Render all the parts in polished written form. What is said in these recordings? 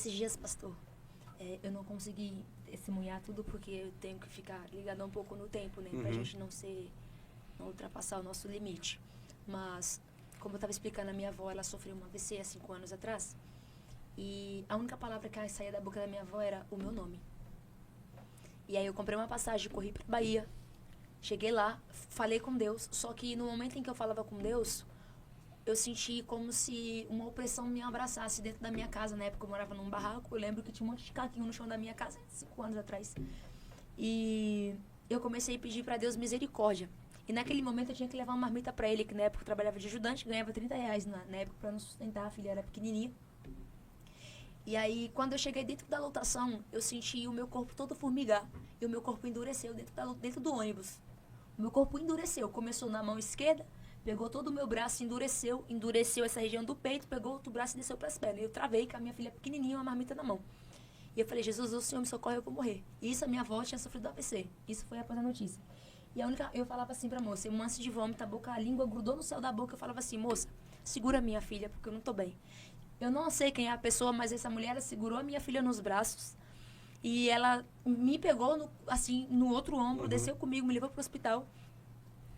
Esses dias, pastor, eu não consegui testemunhar tudo porque eu tenho que ficar ligada um pouco no tempo, né? Pra gente não ultrapassar o nosso limite. Mas, como eu estava explicando, a minha avó, ela sofreu uma AVC há 5 anos atrás. E a única palavra que saía da boca da minha avó era o meu nome. E aí eu comprei uma passagem, corri pra Bahia. Cheguei lá, falei com Deus. Só que no momento em que eu falava com Deus, eu senti como se uma opressão me abraçasse dentro da minha casa. Na época eu morava num barraco. Eu lembro que tinha um monte de caquinho no chão da minha casa, 5 anos atrás. E eu comecei a pedir pra Deus misericórdia. E naquele momento eu tinha que levar uma marmita pra ele, que na época eu trabalhava de ajudante, ganhava R$30 na época pra nos sustentar, a filha era pequenininha. E aí, quando eu cheguei dentro da lotação, eu senti o meu corpo todo formigar. E o meu corpo endureceu dentro do ônibus. O meu corpo endureceu. Começou na mão esquerda, pegou todo o meu braço, endureceu essa região do peito, pegou outro braço e desceu para as pernas. Eu travei com a minha filha pequenininha, uma marmita na mão. E eu falei, Jesus, o Senhor me socorre, eu vou morrer. E isso, a minha avó tinha sofrido AVC. Isso foi após a notícia. E eu falava assim pra moça, um lance de vômito, a língua grudou no céu da boca. Eu falava assim, moça, segura minha filha, porque eu não tô bem. Eu não sei quem é a pessoa, mas essa mulher segurou a minha filha nos braços. E ela me pegou no outro ombro, desceu comigo, me levou pro hospital.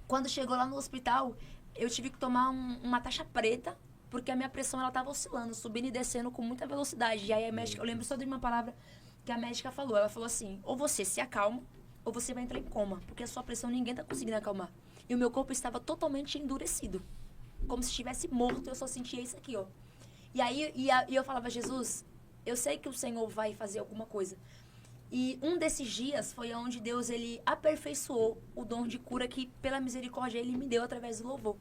Quando chegou lá no hospital, eu tive que tomar uma taxa preta, porque a minha pressão ela tava oscilando, subindo e descendo com muita velocidade. E aí a médica, eu lembro só de uma palavra que a médica falou. Ela falou assim, ou você se acalma, ou você vai entrar em coma, porque a sua pressão ninguém tá conseguindo acalmar. E o meu corpo estava totalmente endurecido, como se estivesse morto. Eu só sentia isso aqui, ó. E aí eu falava, Jesus, eu sei que o Senhor vai fazer alguma coisa. E um desses dias foi onde Deus, ele aperfeiçoou o dom de cura que, pela misericórdia, ele me deu através do louvor.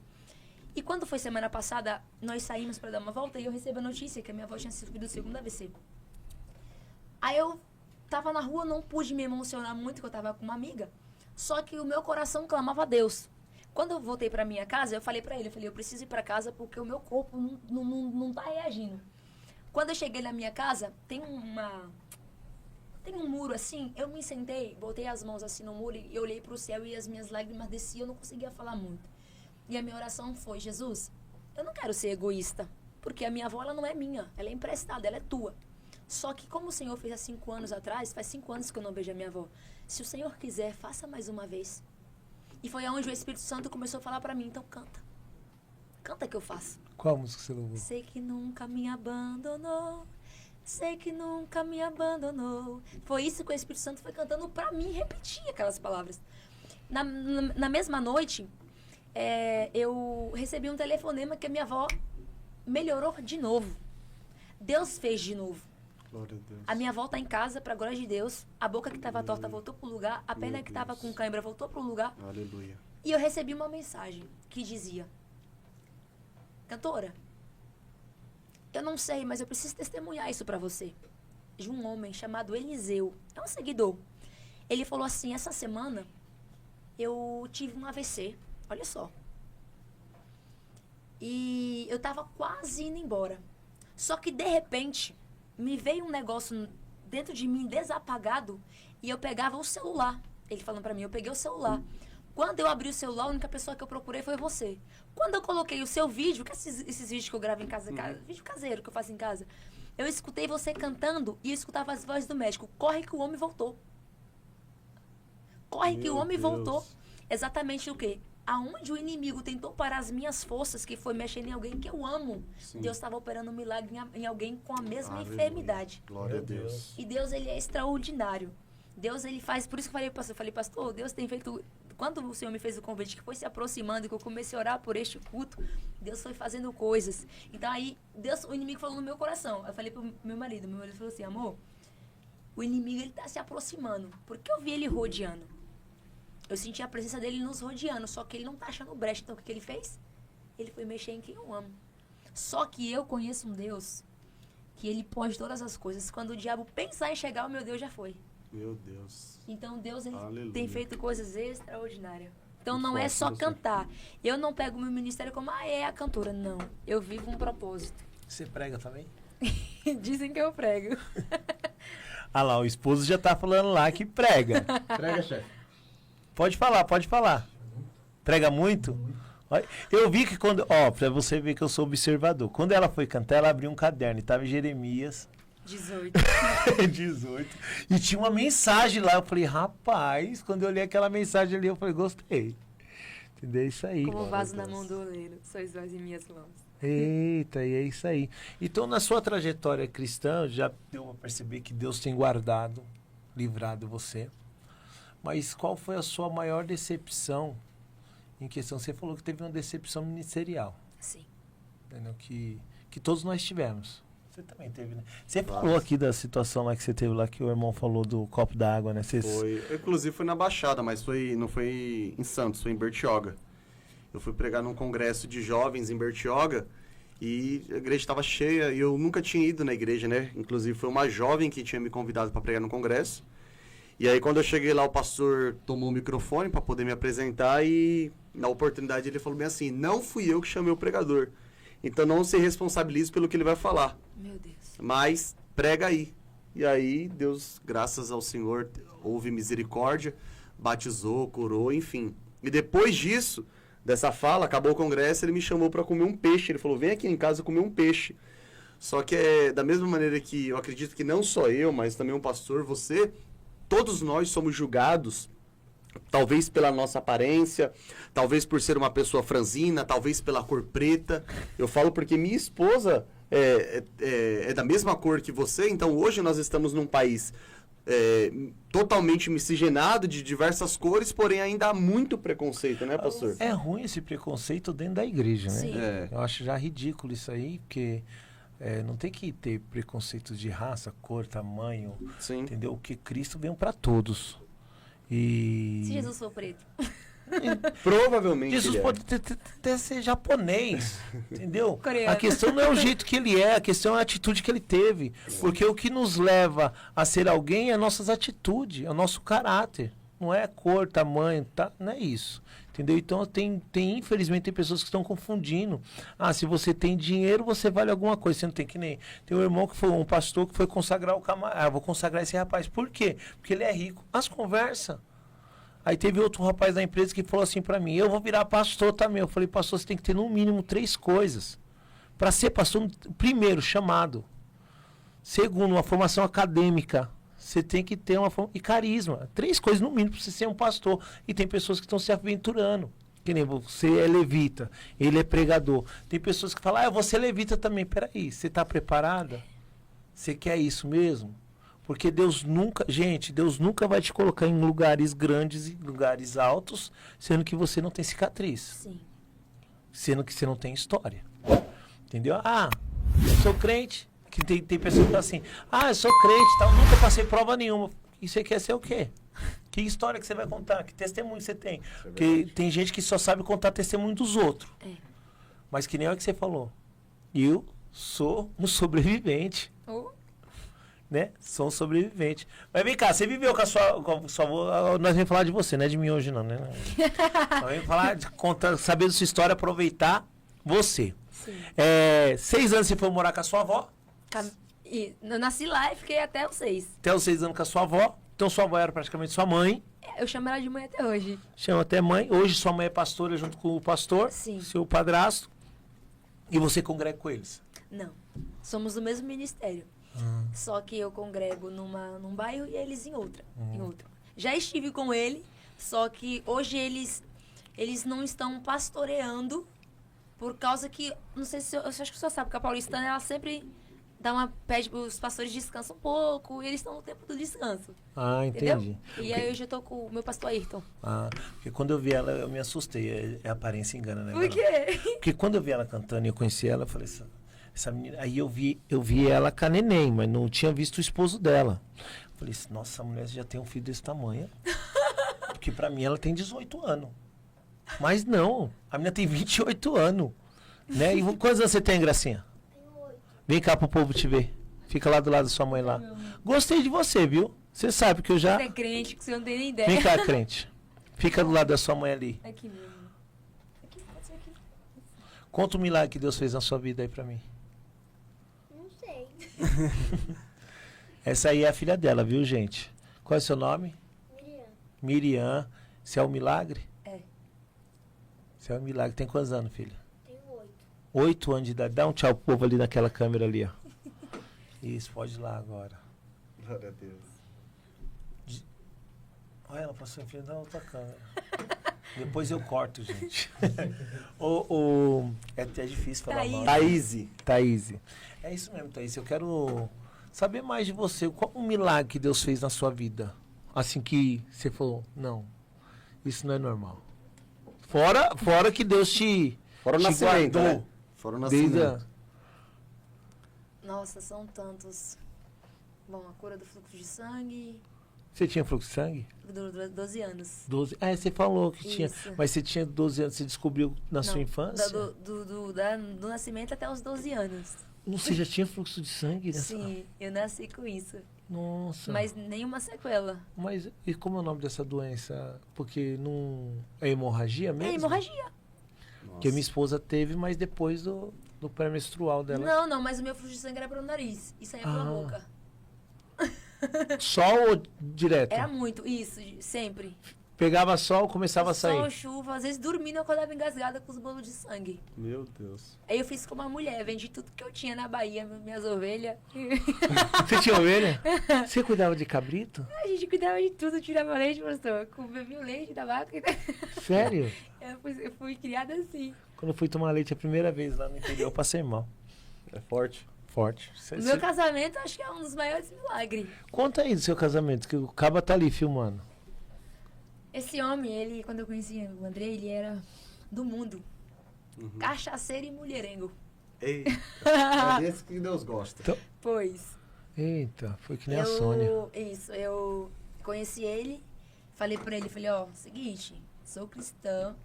E quando foi semana passada, nós saímos para dar uma volta e eu recebi a notícia que a minha avó tinha sofrido o segundo AVC. Aí eu tava na rua, não pude me emocionar muito, que eu tava com uma amiga. Só que o meu coração clamava a Deus. Quando eu voltei pra minha casa, eu falei pra ele, eu preciso ir pra casa porque o meu corpo não tá reagindo. Quando eu cheguei na minha casa, tem um muro assim, eu me sentei, botei as mãos assim no muro e eu olhei pro céu e as minhas lágrimas desciam, eu não conseguia falar muito. E a minha oração foi, Jesus, eu não quero ser egoísta, porque a minha avó, ela não é minha, ela é emprestada, ela é tua. Só que como o Senhor fez há 5 anos atrás, faz 5 anos que eu não vejo a minha avó. Se o Senhor quiser, faça mais uma vez. E foi onde o Espírito Santo começou a falar pra mim, então canta. Canta que eu faço. Qual música você louvou? Sei que nunca me abandonou, sei que nunca me abandonou. Foi isso que o Espírito Santo foi cantando pra mim, repetir aquelas palavras. Na mesma noite, eu recebi um telefonema que a minha avó melhorou de novo. Deus fez de novo. Glória a Deus. A minha avó tá em casa, pra glória de Deus. A boca que tava torta voltou pro lugar. A perna que tava com cãibra voltou pro lugar. Aleluia. E eu recebi uma mensagem que dizia, cantora, eu não sei, mas eu preciso testemunhar isso pra você. De um homem chamado Eliseu. É um seguidor. Ele falou assim, essa semana eu tive um AVC. Olha só. E eu tava quase indo embora. Só que de repente me veio um negócio dentro de mim desapagado e eu pegava o celular. Ele falando pra mim, eu peguei o celular. Quando eu abri o celular, a única pessoa que eu procurei foi você. Quando eu coloquei o seu vídeo, que esses vídeos que eu gravo em casa, vídeo caseiro que eu faço em casa, eu escutei você cantando e eu escutava as vozes do médico. Corre que o homem voltou. Corre que o homem voltou. Exatamente o quê? Aonde o inimigo tentou parar as minhas forças, que foi mexendo em alguém que eu amo, Sim. Deus estava operando um milagre em alguém com a mesma Aleluia. enfermidade. Glória a Deus. E Deus, ele é extraordinário. Deus, ele faz, por isso que eu falei, pastor, Deus tem feito, quando o Senhor me fez o convite, que foi se aproximando, que eu comecei a orar por este culto, Deus foi fazendo coisas. Então aí, o inimigo falou no meu coração. Eu falei pro meu marido falou assim, amor, o inimigo, ele tá se aproximando, porque eu vi ele rodeando. Eu senti a presença dele nos rodeando, só que ele não tá achando brecha. Então, o que ele fez? Ele foi mexer em quem eu amo. Só que eu conheço um Deus que ele pode todas as coisas. Quando o diabo pensar em chegar, o meu Deus já foi. Meu Deus. Então, Deus, ele Aleluia. tem feito coisas extraordinárias. Então, Que não é forte só você. cantar. Eu não pego o meu ministério como, é a cantora. Não. Eu vivo um propósito. Você prega também? Dizem que eu prego. Ah lá, o esposo já tá falando lá que prega. Prega, chefe. Pode falar, pode falar. Prega muito? Olha, eu vi que quando... Ó, pra você ver que eu sou observador. Quando ela foi cantar, ela abriu um caderno e tava em Jeremias. 18. 18. E tinha uma mensagem lá. Eu falei, rapaz, quando eu li aquela mensagem ali, eu falei, gostei. Entendeu? Isso aí. Como vaso na mão do oleiro, sois vós em minhas mãos. Eita, e é isso aí. Então, na sua trajetória cristã, já deu a perceber que Deus tem guardado, livrado você. Mas qual foi a sua maior decepção em questão? Você falou que teve uma decepção ministerial. Sim. Entendeu? Que todos nós tivemos. Você também teve, né? Você falou aqui da situação lá que você teve lá, que o irmão falou do copo d'água, né? Foi, inclusive foi na Baixada, mas não foi em Santos, foi em Bertioga. Eu fui pregar num congresso de jovens em Bertioga e a igreja estava cheia e eu nunca tinha ido na igreja, né? Inclusive foi uma jovem que tinha me convidado para pregar no congresso. E aí quando eu cheguei lá, o pastor tomou o microfone para poder me apresentar e na oportunidade ele falou bem assim, não fui eu que chamei o pregador. Então não se responsabilize pelo que ele vai falar. Meu Deus. Mas prega aí. E aí Deus, graças ao Senhor, houve misericórdia, batizou, curou, enfim. E depois disso, dessa fala, acabou o congresso, ele me chamou para comer um peixe. Ele falou, vem aqui em casa comer um peixe. Só que da mesma maneira que eu acredito que não só eu, mas também um pastor, você, todos nós somos julgados, talvez pela nossa aparência, talvez por ser uma pessoa franzina, talvez pela cor preta. Eu falo porque minha esposa é da mesma cor que você, então hoje nós estamos num país totalmente miscigenado de diversas cores, porém ainda há muito preconceito, né, pastor? É ruim esse preconceito dentro da igreja, né? Sim. Eu acho já ridículo isso aí, porque não tem que ter preconceito de raça, cor, tamanho, Sim. entendeu? Porque Cristo veio para todos. E Se Jesus for preto. Provavelmente Jesus ele pode até ser japonês, entendeu? Coreano. A questão não é o jeito que ele é, a questão é a atitude que ele teve. Porque o que nos leva a ser alguém é nossas atitudes, é o nosso caráter. Não é cor, tamanho, não é isso. Entendeu? Então infelizmente tem pessoas que estão confundindo. Se você tem dinheiro, você vale alguma coisa. Você não tem que nem. Tem um irmão que foi um pastor que foi consagrar o camarada. Vou consagrar esse rapaz. Por quê? Porque ele é rico. As conversas. Aí teve outro rapaz da empresa que falou assim pra mim, eu vou virar pastor também. Eu falei, pastor, você tem que ter no mínimo 3 coisas. Para ser pastor, primeiro, chamado. Segundo, uma formação acadêmica. Você tem que ter e carisma. 3 coisas no mínimo para você ser um pastor. E tem pessoas que estão se aventurando. Que nem você é levita, ele é pregador. Tem pessoas que falam, eu vou ser levita também. Peraí, você está preparada? Você quer isso mesmo? Porque Deus nunca vai te colocar em lugares grandes e lugares altos, sendo que você não tem cicatriz. Sim. Sendo que você não tem história. Entendeu? Eu sou crente. Que tem pessoas que falam assim, eu sou crente, tal, nunca passei prova nenhuma. E você quer ser o quê? Que história que você vai contar? Que testemunho você tem? Porque tem gente que só sabe contar testemunho dos outros. Mas que nem é o que você falou. Eu sou um sobrevivente. Né? Sou um sobrevivente. Mas vem cá, você viveu com a sua avó. Nós vamos falar de você, não é de mim hoje não, né? Nós vamos falar, saber da sua história, aproveitar você. Sim. 6 anos você foi morar com a sua avó? Eu nasci lá e fiquei até os 6. Até os 6 anos com a sua avó. Então sua avó era praticamente sua mãe. Eu chamo ela de mãe até hoje. Chama até mãe. Hoje sua mãe é pastora junto com o pastor. Sim. Seu padrasto. E você congrega com eles? Não. Somos do mesmo ministério. Só que eu congrego num bairro e eles em outro. Já estive com ele, só que hoje eles não estão pastoreando por causa que, não sei se eu acho que o senhor sabe que a paulistana ela sempre pede para os pastores descansam um pouco e eles estão no tempo do descanso. Entendi. Entendeu? E aí hoje eu tô com o meu pastor Ayrton. Porque quando eu vi ela, eu me assustei. A aparência engana, né? Por quê? Porque quando eu vi ela cantando e eu conheci ela, eu falei, essa menina... Aí eu vi ela com a neném, mas não tinha visto o esposo dela. Eu falei, nossa, essa mulher já tem um filho desse tamanho. Porque pra mim ela tem 18 anos. Mas não, a menina tem 28 anos. Né? E quantos anos você tem, Gracinha? Vem cá pro povo te ver. Fica lá do lado da sua mãe lá. Gostei de você, viu? Você sabe que eu já... Você é crente, que você não tem nem ideia. Vem cá, crente. Fica do lado da sua mãe ali. Aqui mesmo. Aqui, pode ser aqui. Conta o milagre que Deus fez na sua vida aí pra mim. Não sei. Essa aí é a filha dela, viu, gente? Qual é o seu nome? Miriam. Miriam. Você é um milagre? É. Você é um milagre. Tem quantos anos, filha? Tenho 8. 8 anos de idade. Dá um tchau pro povo ali naquela câmera ali, ó. Isso, pode ir lá agora. Glória a Deus. Olha ela passou em frente da outra câmera. Depois eu corto, gente. É até difícil falar mal. Thaís. É isso mesmo, Thaís. Eu quero saber mais de você. Qual o milagre que Deus fez na sua vida? Assim que você falou, não, isso não é normal. Fora que Deus Fora o te nascimento, guardou. né? Fora o Desde nascimento. Nossa, são tantos. Bom, a cura do fluxo de sangue, Você tinha fluxo de sangue? 12 anos. 12. Ah, você falou que tinha. Isso. Mas você tinha 12 anos, você descobriu na sua Não, infância? do nascimento até os 12 anos. Não, você já tinha fluxo de sangue nessa? Sim, eu nasci com isso. Nossa. Mas nenhuma sequela. Mas e como é o nome dessa doença? Porque não. É hemorragia mesmo? É hemorragia. Que minha esposa teve, mas depois do pré-menstrual dela. Não, mas o meu fluxo de sangue era pelo nariz. E saía pela boca. Sol ou direto? Era muito, isso, sempre. Pegava sol, começava a sair. Sol, chuva, às vezes dormindo eu acordava engasgada com os bolos de sangue. Meu Deus. Aí eu fiz como uma mulher, vendi tudo que eu tinha na Bahia, minhas ovelhas. Você tinha ovelha? Você cuidava de cabrito? A gente cuidava de tudo, tirava leite, pastor. Bebia o leite da vaca. Sério? Eu fui criada assim. Quando eu fui tomar leite a primeira vez lá no interior, eu passei mal. É forte. Forte. O meu casamento acho que é um dos maiores milagres. Conta aí do seu casamento, que o Caba tá ali filmando. Esse homem, ele, quando eu conheci o André, ele era do mundo. Cachaceiro e mulherengo. Ei, é desse que Deus gosta. Pois. Eita, foi que nem a Sônia. Isso, eu conheci ele, falei pra ele, ó, seguinte, sou cristã,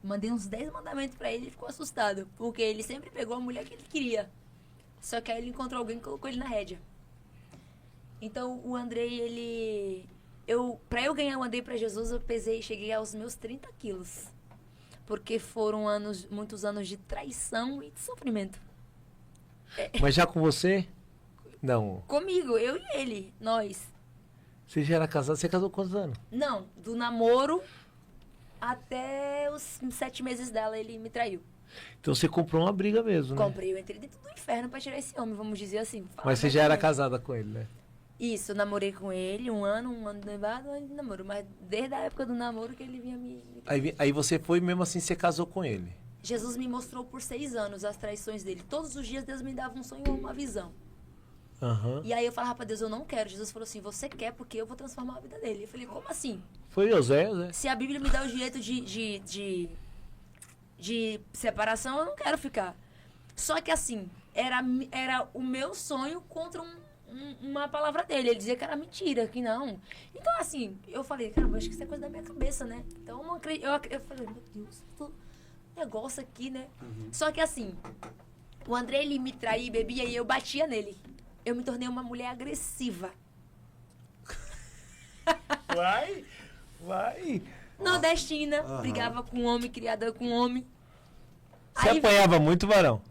mandei uns 10 mandamentos pra ele e ficou assustado, porque ele sempre pegou a mulher que ele queria. Só que aí ele encontrou alguém que colocou ele na rédea. Então o Andrei, pra eu ganhar o Andrei pra Jesus, eu cheguei aos meus 30 quilos. Porque foram muitos anos de traição e de sofrimento. Mas já com você? Não. Comigo, eu e ele, nós. Você já era casado? Você casou com quantos anos? Não, do namoro até os 7 meses dela, ele me traiu. Então você comprou uma briga mesmo, né? Comprei, eu entrei dentro do inferno pra tirar esse homem, vamos dizer assim. Mas você já era casada com ele, né? Isso, eu namorei com ele um ano de noivado, 1 ano de namoro. Mas desde a época do namoro que ele vinha me... Aí você foi, mesmo assim, você casou com ele. Jesus me mostrou por 6 anos as traições dele. Todos os dias Deus me dava um sonho ou uma visão. Aham. E aí eu falava pra Deus, eu não quero. Jesus falou assim, você quer porque eu vou transformar a vida dele. Eu falei, como assim? Foi José. Se a Bíblia me dá o direito de separação, eu não quero ficar. Só que assim, era o meu sonho contra uma palavra dele. Ele dizia que era mentira, que não. Então assim, eu falei, cara, acho que isso é coisa da minha cabeça, né? Então eu falei, meu Deus, negócio aqui, né? Só que assim, o André, ele me traía, bebia e eu batia nele. Eu me tornei uma mulher agressiva. Vai. Nordestina, brigava com homem, criada com homem. Você apanhava muito, varão?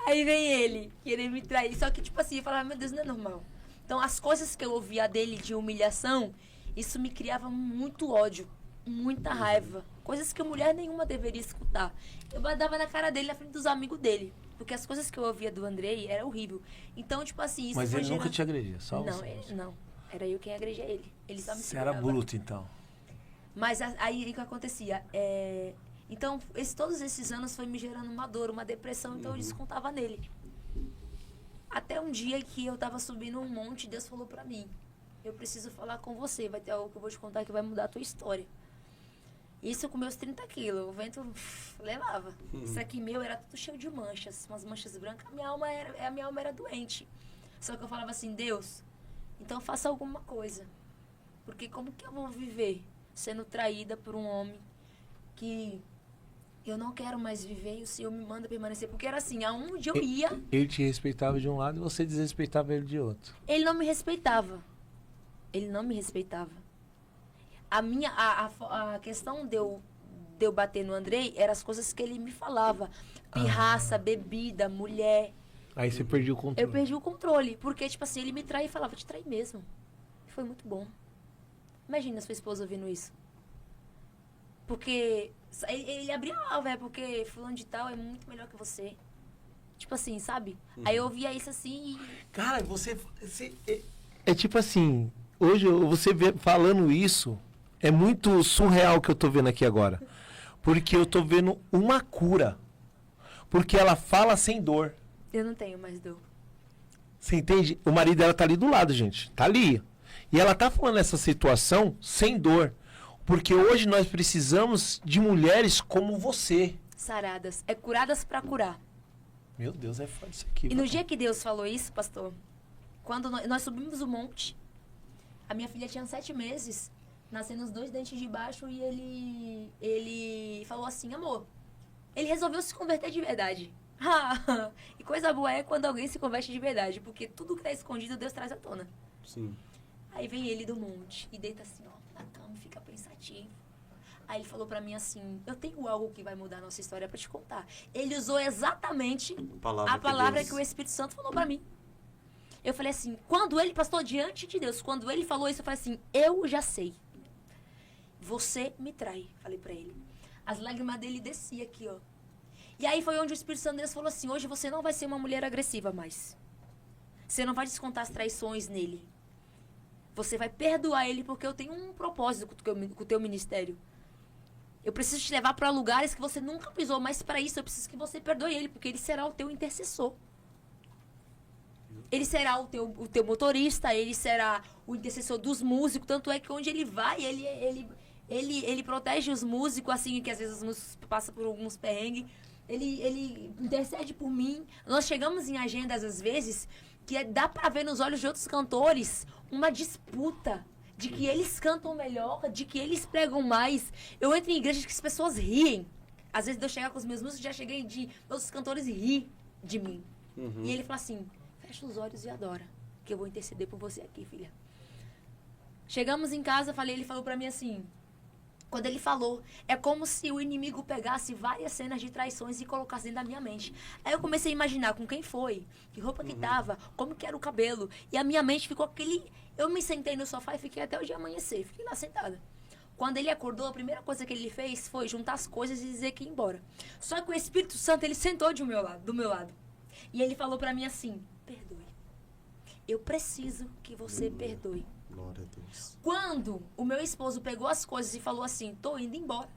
Aí vem ele, querer me trair. Só que, tipo assim, eu falava, meu Deus, não é normal. Então, as coisas que eu ouvia dele de humilhação, isso me criava muito ódio, muita raiva. Coisas que mulher nenhuma deveria escutar. Eu dava na cara dele, na frente dos amigos dele. Porque as coisas que eu ouvia do Andrei era horrível. Então, tipo assim, isso Mas foi ele nunca te agredia, só Não, você. não. Era eu quem agredia ele. Ele só me Você era segurava. bruto, então. Mas aí o que acontecia? Então, todos esses anos foi me gerando uma dor, uma depressão, então eu descontava nele. Até um dia que eu tava subindo um monte, Deus falou pra mim, eu preciso falar com você, vai ter algo que eu vou te contar que vai mudar a tua história. Isso com meus 30 quilos, o vento levava. Isso aqui meu era tudo cheio de manchas, umas manchas brancas, a minha alma era doente. Só que eu falava assim, Deus, então faça alguma coisa. Porque como que eu vou viver sendo traída por um homem que eu não quero mais viver e o Senhor me manda permanecer? Porque era assim, aonde eu ia... Ele te respeitava de um lado e você desrespeitava ele de outro. Ele não me respeitava. Ele não me respeitava. A questão de eu bater no Andrei eram as coisas que ele me falava. Pirraça, bebida, mulher. Aí você perdeu o controle. Eu perdi o controle. Porque, tipo assim, ele me trai e falava, te trai mesmo. E foi muito bom. Imagina sua esposa ouvindo isso. Porque ele abria a velho, porque fulano de tal é muito melhor que você. Tipo assim, sabe? Aí eu ouvia isso assim e... Cara, é tipo assim, hoje você falando isso, é muito surreal o que eu tô vendo aqui agora. Porque eu tô vendo uma cura. Porque ela fala sem dor. Eu não tenho mais dor. Você entende? O marido dela tá ali do lado, gente. Tá ali. E ela tá falando essa situação sem dor. Porque hoje nós precisamos de mulheres como você. Saradas. É curadas pra curar. Meu Deus, é foda isso aqui. E no dia que Deus falou isso, pastor, quando nós subimos o monte, a minha filha tinha 7 meses, nascendo os 2 dentes de baixo, e ele falou assim, amor, ele resolveu se converter de verdade. E coisa boa é quando alguém se converte de verdade, porque tudo que tá escondido, Deus traz à tona. Sim. Aí vem ele do monte e deita assim, ó, na cama e fica pensativo. Aí ele falou pra mim assim, eu tenho algo que vai mudar a nossa história pra te contar. Ele usou exatamente a palavra que o Espírito Santo falou pra mim. Eu falei assim, quando ele, pastor, diante de Deus, quando ele falou isso, eu falei assim, eu já sei. Você me trai, falei pra ele. As lágrimas dele desciam aqui, ó. E aí foi onde o Espírito Santo de Deus falou assim, hoje você não vai ser uma mulher agressiva mais. Você não vai descontar as traições nele. Você vai perdoar ele porque eu tenho um propósito com o teu ministério. Eu preciso te levar para lugares que você nunca pisou, mas para isso eu preciso que você perdoe ele, porque ele será o teu intercessor. Ele será o teu motorista, ele será o intercessor dos músicos, tanto é que onde ele vai, ele protege os músicos, assim, que às vezes os músicos passam por alguns perrengues. Ele intercede por mim. Nós chegamos em agendas, às vezes, que dá para ver nos olhos de outros cantores uma disputa de que eles cantam melhor, de que eles pregam mais. Eu entro em igrejas que as pessoas riem. Às vezes, de eu chegar com os meus músicos, já cheguei de outros cantores rir de mim. E ele fala assim, fecha os olhos e adora, que eu vou interceder por você aqui, filha. Chegamos em casa, ele falou pra mim assim, quando ele falou, é como se o inimigo pegasse várias cenas de traições e colocasse dentro da minha mente. Aí eu comecei a imaginar com quem foi, que roupa que tava, como que era o cabelo. E a minha mente ficou aquele... Eu me sentei no sofá e fiquei até o dia amanhecer. Fiquei lá sentada. Quando ele acordou, a primeira coisa que ele fez foi juntar as coisas e dizer que ia embora. Só que o Espírito Santo, ele sentou do meu lado. E ele falou pra mim assim, perdoe. Eu preciso que você perdoe. Glória a Deus. Quando o meu esposo pegou as coisas e falou assim, tô indo embora.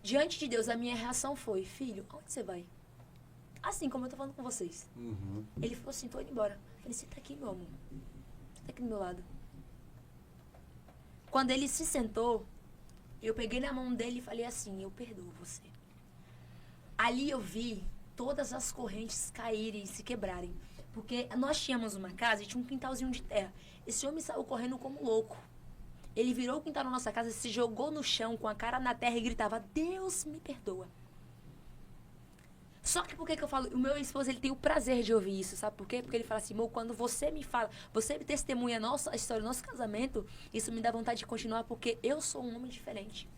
Diante de Deus, a minha reação foi, filho, aonde você vai? Assim como eu tô falando com vocês. Ele falou assim, tô indo embora. Eu falei, você tá aqui, meu amor. Você tá aqui do meu lado. Quando ele se sentou, eu peguei na mão dele e falei assim, eu perdoo você. Ali eu vi todas as correntes caírem e se quebrarem. Porque nós tínhamos uma casa e tinha um quintalzinho de terra. Esse homem saiu correndo como louco. Ele virou o quintal da nossa casa, se jogou no chão com a cara na terra e gritava, Deus me perdoa. Só que por que eu falo? O meu esposo, ele tem o prazer de ouvir isso, sabe por quê? Porque ele fala assim, amor, quando você me fala, você me testemunha a história do nosso casamento, isso me dá vontade de continuar porque eu sou um homem diferente.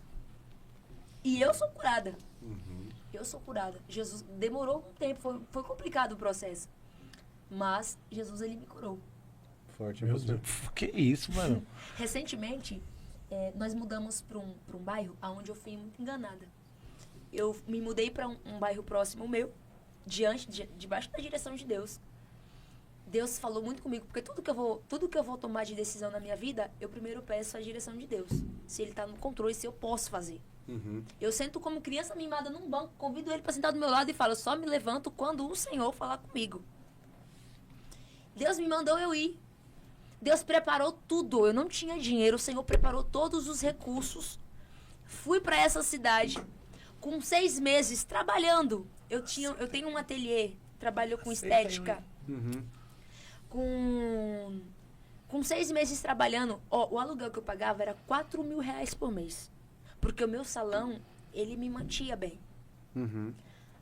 E eu sou curada. Eu sou curada. Jesus demorou um tempo, foi complicado o processo. Mas Jesus, ele me curou. Forte, Meu Deus, que isso, mano? Recentemente, nós mudamos para um bairro onde eu fui muito enganada. Eu me mudei para um bairro próximo meu, debaixo da direção de Deus. Deus falou muito comigo, porque tudo que eu vou tomar de decisão na minha vida, eu primeiro peço a direção de Deus. Se ele está no controle, se eu posso fazer. Eu sento como criança mimada num banco, convido ele para sentar do meu lado e falo, só me levanto quando o Senhor falar comigo. Deus me mandou eu ir. Deus preparou tudo. Eu não tinha dinheiro. O Senhor preparou todos os recursos. Fui para essa cidade com 6 meses trabalhando. Eu tenho um ateliê. Trabalho com estética. Com 6 meses trabalhando. O aluguel que eu pagava era 4 mil reais por mês. Porque o meu salão, ele me mantia bem.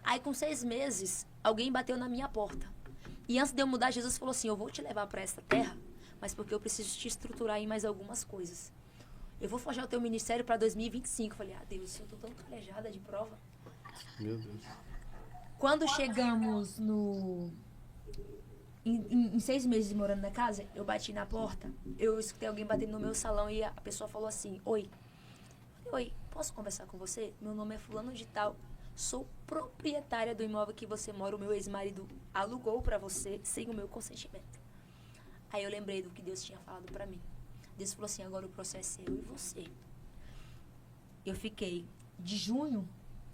Aí com 6 meses, alguém bateu na minha porta. E antes de eu mudar, Jesus falou assim, eu vou te levar para essa terra, mas porque eu preciso te estruturar em mais algumas coisas. Eu vou forjar o teu ministério para 2025. Eu falei, Deus, eu tô tão calejada de prova. Meu Deus. Quando chegamos em 6 meses morando na casa, eu bati na porta, eu escutei alguém batendo no meu salão e a pessoa falou assim, oi. Oi, posso conversar com você? Meu nome é fulano de tal. sou proprietária do imóvel que você mora, o meu ex-marido alugou para você sem o meu consentimento. Aí eu lembrei do que Deus tinha falado para mim. Deus falou assim, agora o processo é eu e você. Eu fiquei de junho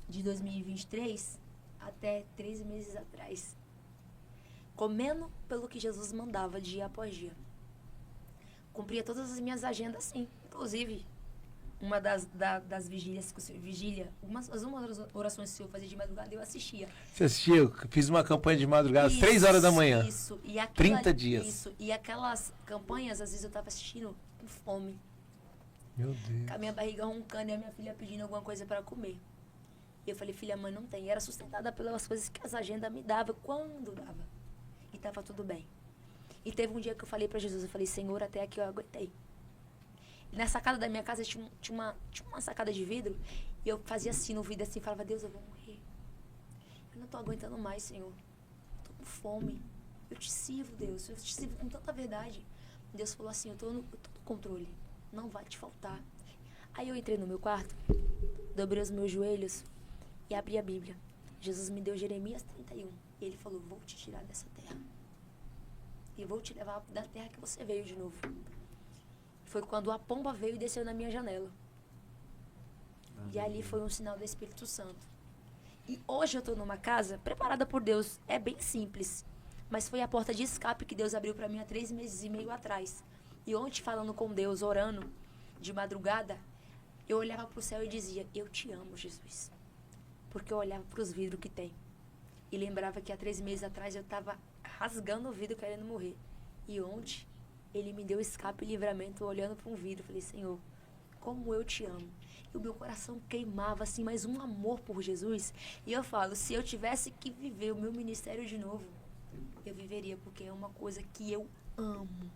de 2023 até 3 meses atrás, comendo pelo que Jesus mandava dia após dia. Cumpria todas as minhas agendas, sim. Inclusive, uma das vigílias, umas orações que eu fazia de madrugada, eu assistia. Você assistiu? Fiz uma campanha de madrugada às 3 horas da manhã. Isso. 30 dias. Isso. E aquelas campanhas, às vezes eu estava assistindo com fome. Meu Deus. Com a minha barriga roncando e a minha filha pedindo alguma coisa para comer. E eu falei, filha, mãe, não tem. E era sustentada pelas coisas que as agendas me davam, quando dava. E estava tudo bem. E teve um dia que eu falei para Jesus, eu falei, Senhor, até aqui eu aguentei. E na sacada da minha casa tinha uma sacada de vidro, e eu fazia assim no vidro, assim, falava, Deus, eu vou morrer. Eu não estou aguentando mais, Senhor. Estou com fome. Eu te sirvo, Deus. Eu te sirvo com tanta verdade. Deus falou assim, eu tô no controle. Não vai te faltar. Aí eu entrei no meu quarto, dobrei os meus joelhos e abri a Bíblia. Jesus me deu Jeremias 31. E ele falou, vou te tirar dessa terra. E vou te levar da terra que você veio de novo. Foi quando a pomba veio e desceu na minha janela. E ali foi um sinal do Espírito Santo. E hoje eu estou numa casa preparada por Deus. É bem simples. Mas foi a porta de escape que Deus abriu para mim há 3 meses e meio atrás. E ontem, falando com Deus, orando, de madrugada, eu olhava para o céu e dizia, eu te amo, Jesus. Porque eu olhava para os vidros que tem. E lembrava que há 3 meses atrás eu estava rasgando o vidro, querendo morrer. E ontem, Ele me deu escape e livramento, olhando para um vidro. Falei, Senhor, como eu te amo. E o meu coração queimava, assim, mais um amor por Jesus. E eu falo, se eu tivesse que viver o meu ministério de novo, eu viveria, porque é uma coisa que eu amo.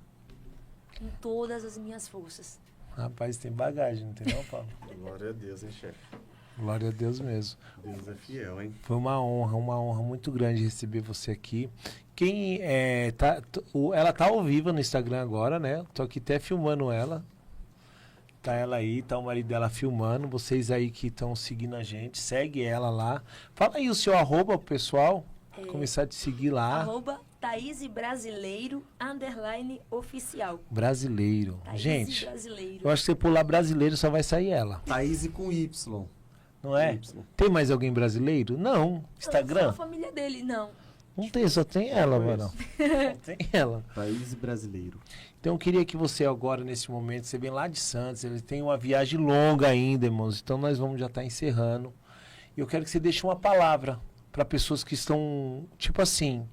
Com todas as minhas forças. Rapaz, tem bagagem, não tem não, Paulo? Glória a Deus, hein, chefe? Glória a Deus mesmo. Deus é fiel, hein? Foi uma honra muito grande receber você aqui. Quem ela tá ao vivo no Instagram agora, né? Tô aqui até filmando ela. Tá ela aí, tá o marido dela filmando. Vocês aí que estão seguindo a gente, segue ela lá. Fala aí o seu arroba pro pessoal começar a te seguir lá. Arroba Thaís Brasileiro _oficial. Brasileiro. Thaís Gente, Brasileiro. eu acho que você pular brasileiro só vai sair ela. Thaís com Y. Não é? Y. Tem mais alguém brasileiro? Não. Instagram? Não, a família dele, não. Não tem, só tem ela, mano. Só tem ela. Thaís brasileiro. Então eu queria que você agora, nesse momento, você vem lá de Santos, ele tem uma viagem longa ainda, irmãos, então nós vamos já estar encerrando. E eu quero que você deixe uma palavra para pessoas que estão, tipo assim,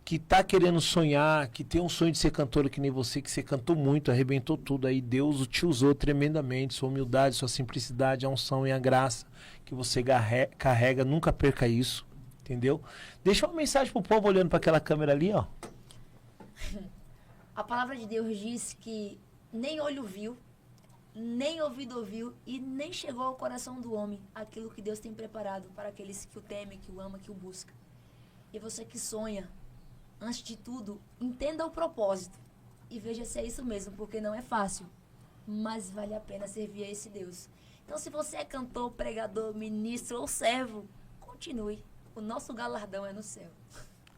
que tá querendo sonhar, que tem um sonho de ser cantora que nem você, que você cantou muito, arrebentou tudo aí, Deus te usou tremendamente, sua humildade, sua simplicidade, a unção e a graça que você carrega, nunca perca isso, entendeu? Deixa uma mensagem pro povo olhando para aquela câmera ali, ó. A palavra de Deus diz que nem olho viu, nem ouvido ouviu e nem chegou ao coração do homem aquilo que Deus tem preparado para aqueles que o temem, que o amam, que o buscam. E você que sonha, antes de tudo, entenda o propósito e veja se é isso mesmo, porque não é fácil, mas vale a pena servir a esse Deus. Então, se você é cantor, pregador, ministro ou servo, continue. O nosso galardão é no céu.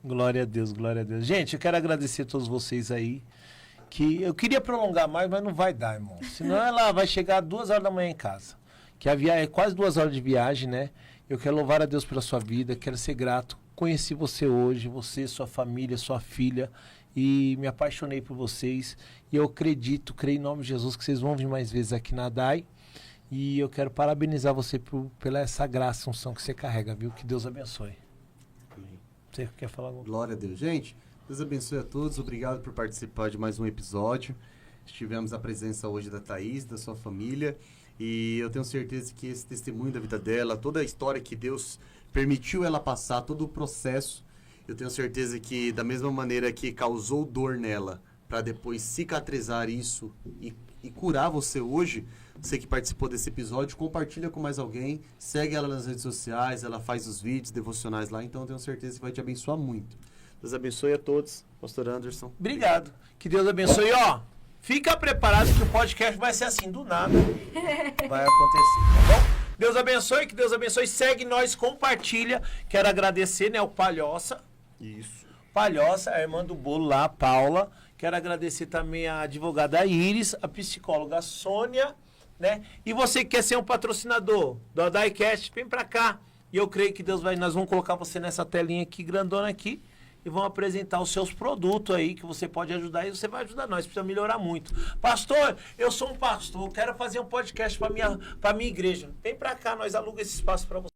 Glória a Deus, glória a Deus. Gente, eu quero agradecer a todos vocês aí, que eu queria prolongar mais, mas não vai dar, irmão. Senão ela vai chegar 2 horas da manhã em casa. Que a viagem é quase 2 horas de viagem, né? Eu quero louvar a Deus pela sua vida, quero ser grato. Conheci você hoje, você, sua família, sua filha, e me apaixonei por vocês. E eu creio em nome de Jesus, que vocês vão vir mais vezes aqui na DAI. E eu quero parabenizar você pela essa graça, unção que você carrega, viu? Que Deus abençoe. Você quer falar alguma coisa? Glória a Deus. Gente, Deus abençoe a todos. Obrigado por participar de mais um episódio. Tivemos a presença hoje da Thaís, da sua família. E eu tenho certeza que esse testemunho da vida dela, toda a história que Deus permitiu ela passar, todo o processo, eu tenho certeza que da mesma maneira que causou dor nela, para depois cicatrizar isso e curar você hoje, você que participou desse episódio, compartilha com mais alguém, segue ela nas redes sociais, ela faz os vídeos devocionais lá, então eu tenho certeza que vai te abençoar muito. Deus abençoe a todos. Pastor Anderson. Obrigado. Que Deus abençoe. Ó, fica preparado que o podcast vai ser assim, do nada. Vai acontecer, tá bom? Deus abençoe, que Deus abençoe. Segue nós, compartilha. Quero agradecer, né, o Palhoça. Isso. Palhoça, a irmã do bolo lá, a Paula. Quero agradecer também a advogada Iris, a psicóloga Sônia, né? E você que quer ser um patrocinador do AdaiCast, vem pra cá. E eu creio que nós vamos colocar você nessa telinha aqui, grandona aqui, e vão apresentar os seus produtos aí, que você pode ajudar, e você vai ajudar nós, precisa melhorar muito. Pastor, eu sou um pastor, quero fazer um podcast para minha igreja. Vem pra cá, nós alugamos esse espaço para você.